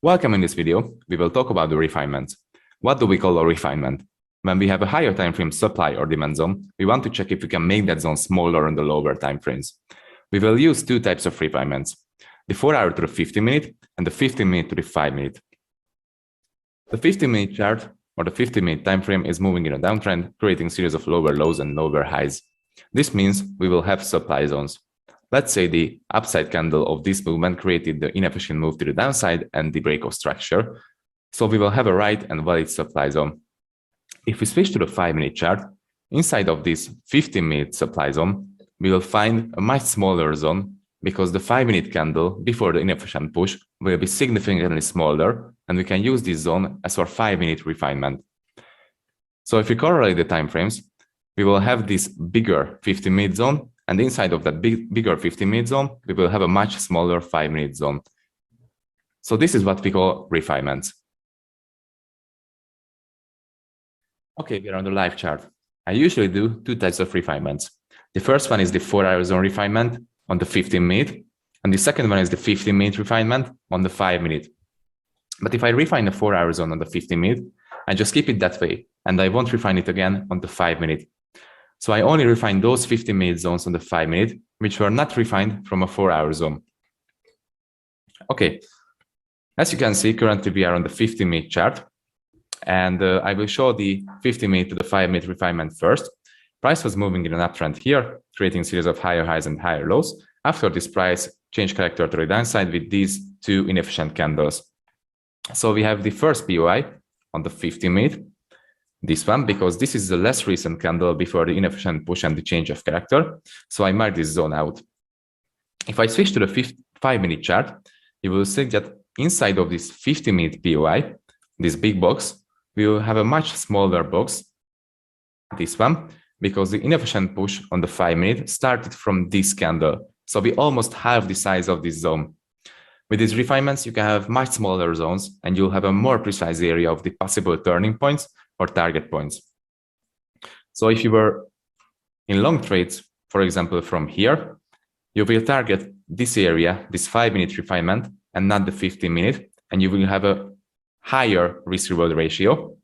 Welcome. In this video, we will talk about the refinement. What do we call a refinement? When we have a higher time frame supply or demand zone, we want to check if we can make that zone smaller in the lower time frames. We will use two types of refinements, the 4-hour to the 50-minute and the 15-minute to the 5-minute. The 50-minute chart or the 50-minute time frame is moving in a downtrend, creating a series of lower lows and lower highs. This means we will have supply zones. Let's say the upside candle of this movement created the inefficient move to the downside and the breakout structure. So we will have a right and valid supply zone. If we switch to the 5-minute chart, inside of this 15-minute supply zone, we will find a much smaller zone because the 5-minute candle before the inefficient push will be significantly smaller, and we can use this zone as our 5-minute refinement. So if we correlate the time frames, we will have this bigger 50-minute zone, and inside of that bigger 50-minute zone, we will have a much smaller 5-minute zone. So this is what we call refinements. Okay, we are on the live chart. I usually do two types of refinements. The first one is the 4-hour zone refinement on the 15-minute, and the second one is the 15-minute refinement on the 5-minute. But if I refine the 4-hour zone on the 15-minute, I just keep it that way, and I won't refine it again on the 5-minute. So I only refine those 15-minute zones on the 5-minute, which were not refined from a 4-hour zone. Okay, as you can see, currently we are on the 15-minute chart, and I will show the 15-minute to the 5-minute refinement first. Price was moving in an uptrend here, creating a series of higher highs and higher lows. After this, price changed character to the downside with these two inefficient candles. So we have the first POI on the 15-minute, this one, because this is the less recent candle before the inefficient push and the change of character. So I mark this zone out. If I switch to the 5-minute chart, you will see that inside of this 50-minute POI, this big box, we will have a much smaller box, this one, because the inefficient push on the 5-minute started from this candle. So we almost halve the size of this zone. With these refinements, you can have much smaller zones, and you'll have a more precise area of the possible turning points or target points. So if you were in long trades, for example, from here, you will target this area, this 5-minute refinement, and not the 15-minute, and you will have a higher risk-reward ratio.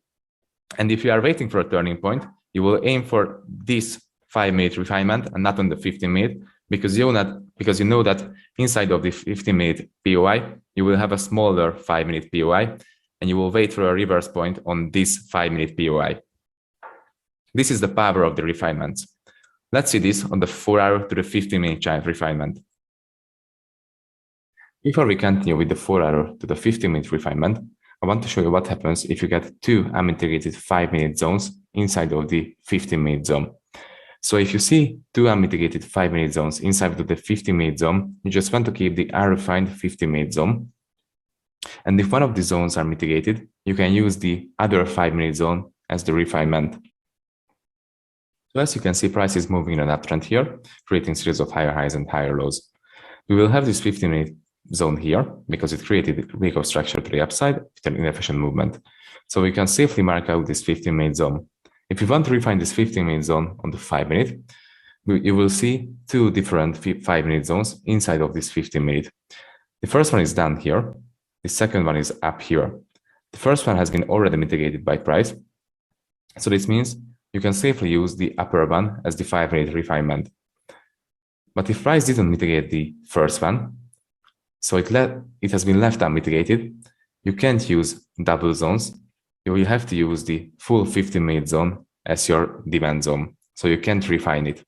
And if you are waiting for a turning point, you will aim for this 5-minute refinement and not on the 15-minute, because you know that inside of the 15-minute POI, you will have a smaller 5-minute POI, and you will wait for a reverse point on this 5-minute POI. This is the power of the refinements. Let's see this on the 4-hour to the 15-minute chart refinement. Before we continue with the 4-hour to the 15-minute refinement, I want to show you what happens if you get two unmitigated 5-minute zones inside of the 15-minute zone. So if you see two unmitigated 5-minute zones inside of the 15-minute zone, you just want to keep the unrefined 15-minute zone. And if one of the zones are mitigated, you can use the other 5-minute zone as the refinement. So as you can see, price is moving in an uptrend here, creating a series of higher highs and higher lows. We will have this 15-minute zone here because it created a breakout structure to the upside with an inefficient movement. So we can safely mark out this 15-minute zone. If you want to refine this 15-minute zone on the 5-minute, you will see two different 5-minute zones inside of this 15-minute. The first one is down here. The second one is up here. The first one has been already mitigated by price. So this means you can safely use the upper one as the 5-minute refinement. But if price didn't mitigate the first one, so it has been left unmitigated, you can't use double zones. You will have to use the full 15-minute zone as your demand zone. So you can't refine it.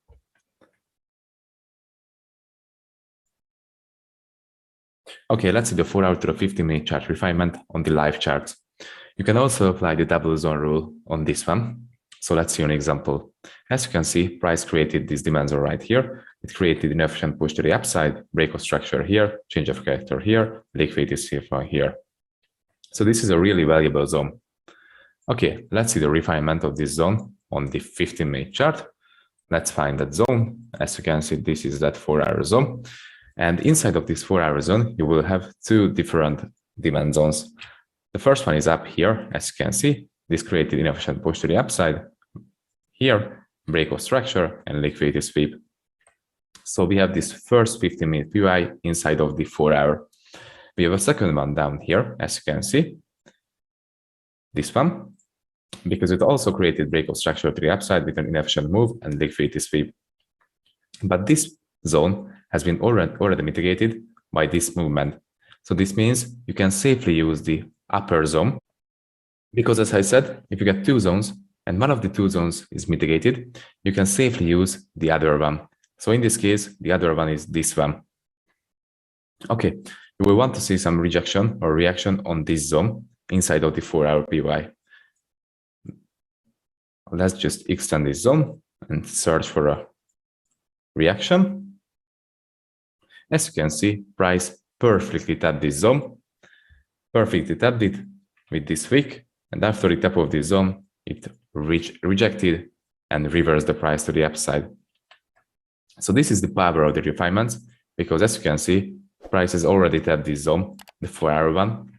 Okay, let's see the 4-hour to the 15-minute chart refinement on the live charts. You can also apply the double zone rule on this one. So let's see an example. As you can see, price created this demand zone right here. It created an inefficient push to the upside, breakout structure here, change of character here, liquidity here. So this is a really valuable zone. Okay, let's see the refinement of this zone on the 15-minute chart. Let's find that zone. As you can see, this is that 4-hour zone. And inside of this 4-hour zone, you will have two different demand zones. The first one is up here. As you can see, this created inefficient push to the upside. Here, breakout structure and liquidity sweep. So we have this first 15-minute POI inside of the 4-hour. We have a second one down here, as you can see, this one, because it also created breakout structure to the upside with an inefficient move and liquidity sweep. But this zone has been already mitigated by this movement. So this means you can safely use the upper zone, because as I said, if you get two zones and one of the two zones is mitigated, you can safely use the other one. So in this case, the other one is this one. Okay, we want to see some rejection or reaction on this zone inside of the 4-hour PY. Let's just extend this zone and search for a reaction. As you can see, price perfectly tapped this zone, perfectly tapped it with this wick, and after the tap of this zone, it rejected and reversed the price to the upside. So this is the power of the refinements, because as you can see, price has already tapped this zone, the 4-hour one,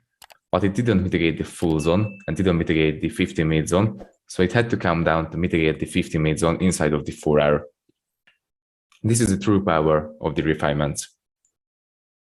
but it didn't mitigate the full zone and didn't mitigate the 50-minute zone. So it had to come down to mitigate the 50-minute zone inside of the 4-hour. This is the true power of the refinements.